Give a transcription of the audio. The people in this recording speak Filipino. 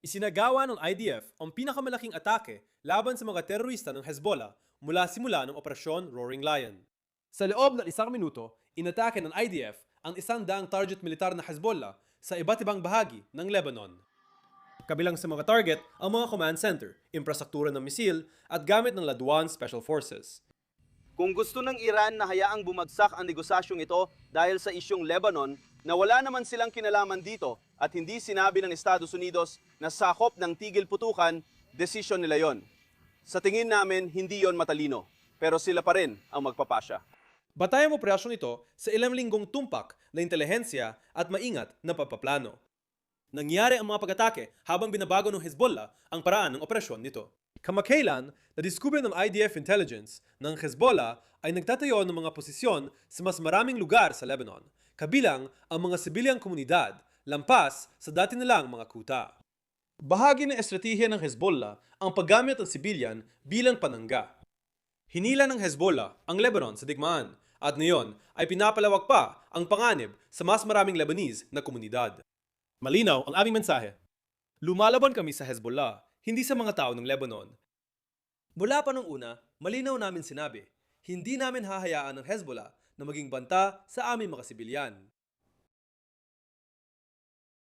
Isinagawa ng IDF ang pinakamalaking atake laban sa mga terorista ng Hezbollah mula simula ng Operasyon Roaring Lion. Sa loob ng isang minuto, inatake ng IDF ang 100 target militar na Hezbollah sa iba't ibang bahagi ng Lebanon. Kabilang sa mga target ang mga command center, infrastruktura ng misil at gamit ng Laduan Special Forces. Kung gusto ng Iran na hayaang bumagsak ang negosasyong ito dahil sa isyong Lebanon, na wala naman silang kinalaman dito at hindi sinabi ng Estados Unidos na sakop ng tigil putukan, desisyon nila yon. Sa tingin namin, hindi yon matalino, pero sila pa rin ang magpapasya. Batay ang operasyong ito sa ilang linggong tumpak na intelihensya at maingat na pagpaplano. Nangyari ang mga pag-atake habang binabago ng Hezbollah ang paraan ng operasyon nito. Kamakailan, nadiskubre ng IDF intelligence na ang Hezbollah ay nagtatayo ng mga posisyon sa mas maraming lugar sa Lebanon, kabilang ang mga sibilyang komunidad, lampas sa dati nilang mga kuta. Bahagi ng estratehiya ng Hezbollah ang paggamit ng sibilyan bilang panangga. Hinila ng Hezbollah ang Lebanon sa digmaan at ngayon ay pinapalawak pa ang panganib sa mas maraming Lebanese na komunidad. Malinaw ang aming mensahe. Lumalaban kami sa Hezbollah, hindi sa mga tao ng Lebanon. Mula pa nung una, malinaw namin sinabi, hindi namin hahayaan ng Hezbollah na maging banta sa aming mga sibilyan.